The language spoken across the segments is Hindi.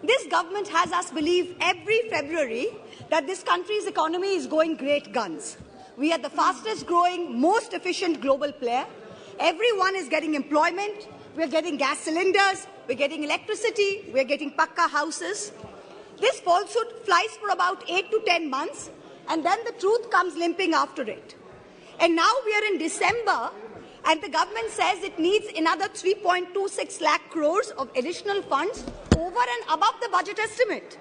This government has us believe every February that this country's economy is going great guns. We are the fastest growing, most efficient global player. Everyone is getting employment. We're getting gas cylinders. We're getting electricity. We're getting pakka houses. This falsehood flies for about 8 to 10 months, and then the truth comes limping after it. And now we are in December, and the government says it needs another 3.26 lakh crores of additional funds over and above the budget estimate.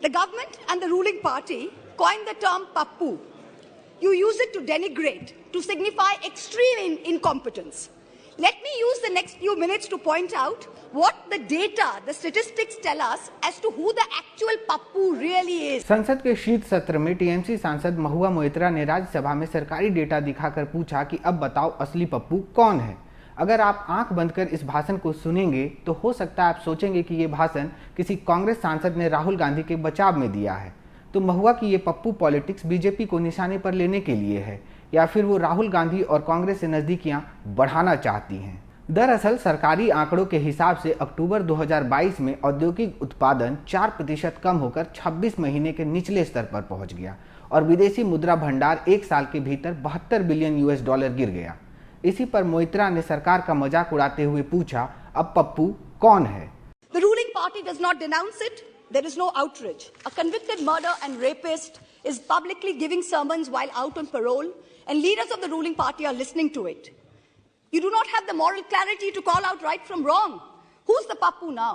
The government and the ruling party coined the term pappu. You use it to denigrate, to signify extreme incompetence. Let me use the next few minutes to point out what the data, the statistics tell us as to who the actual pappu really is. संसद के शीत सत्र में टीएमसी सांसद महुआ मोइत्रा ने राज्यसभा में सरकारी डेटा दिखाकर पूछा कि अब बताओ असली पप्पू कौन है। अगर आप आंख बंद कर इस भाषण को सुनेंगे तो हो सकता है आप सोचेंगे कि ये भाषण किसी कांग्रेस सांसद ने राहुल गांधी के बचाव में दिया है। तो महुआ की ये पप्पू पॉलिटिक्स बीजेपी को निशाने पर लेने के लिए है या फिर वो राहुल गांधी और कांग्रेस से नजदीकियां बढ़ाना चाहती हैं। दरअसल सरकारी आंकड़ों के हिसाब से अक्टूबर 2022 में औद्योगिक उत्पादन 4% कम होकर 26 महीने के निचले स्तर पर पहुंच गया और विदेशी मुद्रा भंडार एक साल के भीतर 72 बिलियन यूएस डॉलर गिर गया। इसी पर मोइत्रा ने सरकार का मजाक उड़ाते हुए पूछा, अब पप्पू कौन है? The ruling party does not denounce it. There is no outrage. A convicted murderer and rapist is publicly giving sermons while out on parole, and leaders of the ruling party are listening to it. You do not have the moral clarity to call out right from wrong. Who's the pappu now?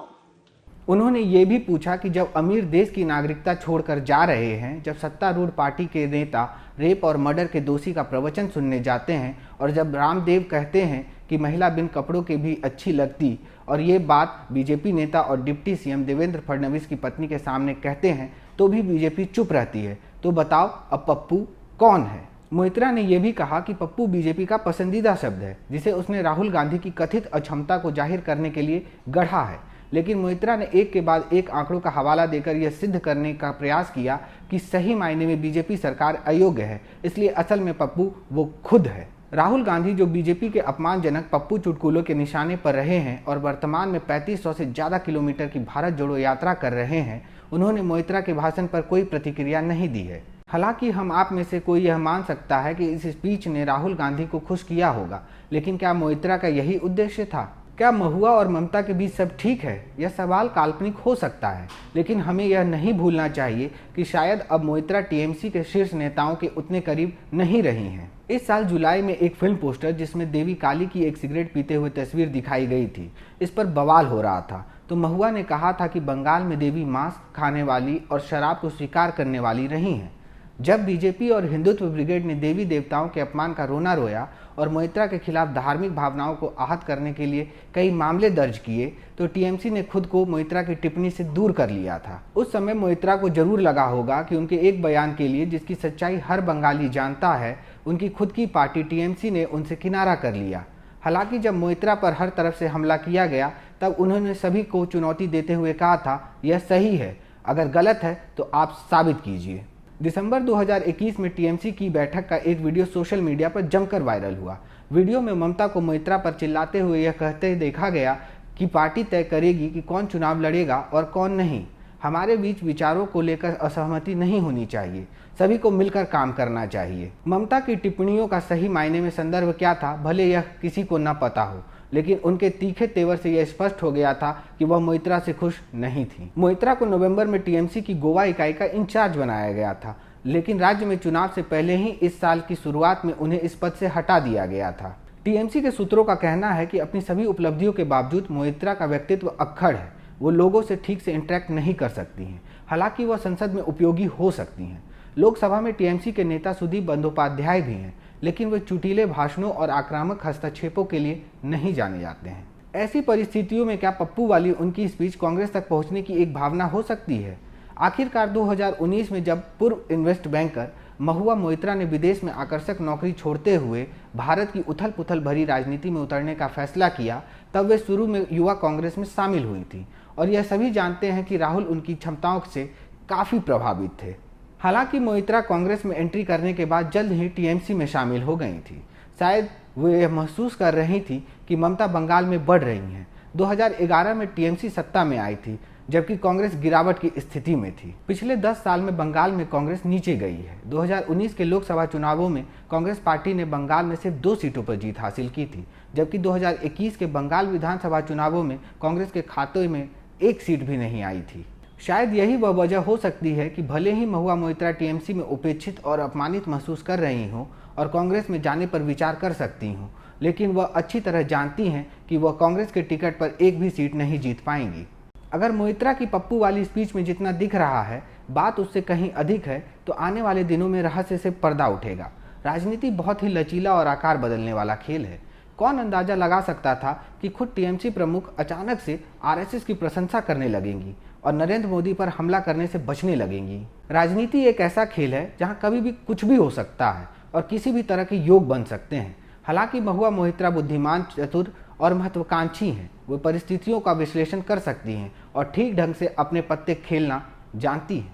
उन्होंने ये भी पूछा कि जब अमीर देश की नागरिकता छोड़कर जा रहे हैं, जब सत्तारूढ़ पार्टी के नेता रेप और मर्डर के दोषी का प्रवचन सुनने जाते हैं और जब रामदेव कहते हैं कि महिला बिन कपड़ों के भी अच्छी लगती और ये बात बीजेपी नेता और डिप्टी सीएम देवेंद्र फडणवीस की पत्नी के सामने कहते हैं तो भी बीजेपी चुप रहती है। तो बताओ अब पप्पू कौन है? मोइत्रा ने यह भी कहा कि पप्पू बीजेपी का पसंदीदा शब्द है जिसे उसने राहुल गांधी की कथित अक्षमता को जाहिर करने के लिए गढ़ा है। लेकिन मोइत्रा ने एक के बाद एक आंकड़ों का हवाला देकर यह सिद्ध करने का प्रयास किया कि सही मायने में बीजेपी सरकार अयोग्य है, इसलिए असल में पप्पू वो खुद है। राहुल गांधी जो बीजेपी के अपमानजनक पप्पू चुटकुलों के निशाने पर रहे हैं और वर्तमान में 3500 से ज़्यादा किलोमीटर की भारत जोड़ो यात्रा कर रहे हैं, उन्होंने मोइत्रा के भाषण पर कोई प्रतिक्रिया नहीं दी है। हालांकि हम आप में से कोई यह मान सकता है कि इस स्पीच ने राहुल गांधी को खुश किया होगा, लेकिन क्या मोइत्रा का यही उद्देश्य था? क्या महुआ और ममता के बीच सब ठीक है? यह सवाल काल्पनिक हो सकता है, लेकिन हमें यह नहीं भूलना चाहिए कि शायद अब मोइत्रा टीएमसी के शीर्ष नेताओं के उतने करीब नहीं रही हैं। इस साल जुलाई में एक फिल्म पोस्टर जिसमें देवी काली की एक सिगरेट पीते हुए तस्वीर दिखाई गई थी, इस पर बवाल हो रहा था। तो महुआ ने कहा था कि बंगाल में देवी मांस खाने वाली और शराब को स्वीकार करने वाली रही हैं। जब बीजेपी और हिंदुत्व ब्रिगेड ने देवी देवताओं के अपमान का रोना रोया और मोइत्रा के खिलाफ धार्मिक भावनाओं को आहत करने के लिए कई मामले दर्ज किए, तो टीएमसी ने खुद को मोइत्रा की टिप्पणी से दूर कर लिया था। उस समय मोइत्रा को जरूर लगा होगा कि उनके एक बयान के लिए जिसकी सच्चाई हर बंगाली जानता है, उनकी खुद की पार्टी टीएमसी ने उनसे किनारा कर लिया। हालांकि जब मोइत्रा पर हर तरफ से हमला किया गया तब उन्होंने सभी को चुनौती देते हुए कहा था, यह सही है, अगर गलत है तो आप साबित कीजिए। दिसंबर 2021 में टीएमसी की बैठक का एक वीडियो सोशल मीडिया पर जमकर वायरल हुआ। वीडियो में ममता को मोइत्रा पर चिल्लाते हुए यह कहते देखा गया कि पार्टी तय करेगी कि कौन चुनाव लड़ेगा और कौन नहीं। हमारे बीच विचारों को लेकर असहमति नहीं होनी चाहिए, सभी को मिलकर काम करना चाहिए। ममता की टिप्पणियों का सही मायने में संदर्भ क्या था, भले यह किसी को न पता हो, लेकिन उनके तीखे तेवर से यह स्पष्ट हो गया था कि वह मोइत्रा से खुश नहीं थी। मोइत्रा को नवंबर में टीएमसी की गोवा इकाई का इंचार्ज बनाया गया था, लेकिन राज्य में चुनाव से पहले ही इस साल की शुरुआत में उन्हें इस पद से हटा दिया गया था। टीएमसी के सूत्रों का कहना है कि अपनी सभी उपलब्धियों के बावजूद मोइत्रा का व्यक्तित्व अक्खड़ है, वो लोगों से ठीक से इंटरेक्ट नहीं कर सकती हैं। हालांकि वह संसद में उपयोगी हो सकती हैं। लोकसभा में टीएमसी के नेता सुदीप बंदोपाध्याय भी हैं, लेकिन वे चुटीले भाषणों और आक्रामक हस्तक्षेपों के लिए नहीं जाने जाते हैं। ऐसी परिस्थितियों में क्या पप्पू वाली उनकी स्पीच कांग्रेस तक पहुंचने की एक भावना हो सकती है? आखिरकार 2019 में जब पूर्व इन्वेस्ट बैंकर महुआ मोइत्रा ने विदेश में आकर्षक नौकरी छोड़ते हुए भारत की उथल पुथल भरी राजनीति में उतरने का फैसला किया, तब वे शुरू में युवा कांग्रेस में शामिल हुई थी और यह सभी जानते हैं कि राहुल उनकी क्षमताओं से काफ़ी प्रभावित थे। हालांकि मोइत्रा कांग्रेस में एंट्री करने के बाद जल्द ही टीएमसी में शामिल हो गई थी। शायद वे यह महसूस कर रही थी कि ममता बंगाल में बढ़ रही हैं। 2011 में टीएमसी सत्ता में आई थी, जबकि कांग्रेस गिरावट की स्थिति में थी। पिछले 10 साल में बंगाल में कांग्रेस नीचे गई है। 2019 के लोकसभा चुनावों में कांग्रेस पार्टी ने बंगाल में सिर्फ 2 सीटों पर जीत हासिल की थी, जबकि 2021 के बंगाल विधानसभा चुनावों में कांग्रेस के खाते में 1 सीट भी नहीं आई थी। शायद यही वह वजह हो सकती है कि भले ही महुआ मोइत्रा टीएमसी में उपेक्षित और अपमानित महसूस कर रही हों और कांग्रेस में जाने पर विचार कर सकती हों, लेकिन वह अच्छी तरह जानती हैं कि वह कांग्रेस के टिकट पर 1 भी सीट नहीं जीत पाएंगी। अगर मोइत्रा की पप्पू वाली स्पीच में जितना दिख रहा है बात उससे कहीं अधिक है, तो आने वाले दिनों में रहस्य से पर्दा उठेगा। राजनीति बहुत ही लचीला और आकार बदलने वाला खेल है। कौन अंदाजा लगा सकता था कि खुद टीएमसी प्रमुख अचानक से आरएसएस की प्रशंसा करने लगेंगी और नरेंद्र मोदी पर हमला करने से बचने लगेंगी। राजनीति एक ऐसा खेल है जहां कभी भी कुछ भी हो सकता है और किसी भी तरह के योग बन सकते हैं। हालांकि महुआ मोइत्रा बुद्धिमान, चतुर और महत्वाकांक्षी हैं। वे परिस्थितियों का विश्लेषण कर सकती हैं और ठीक ढंग से अपने पत्ते खेलना जानती हैं।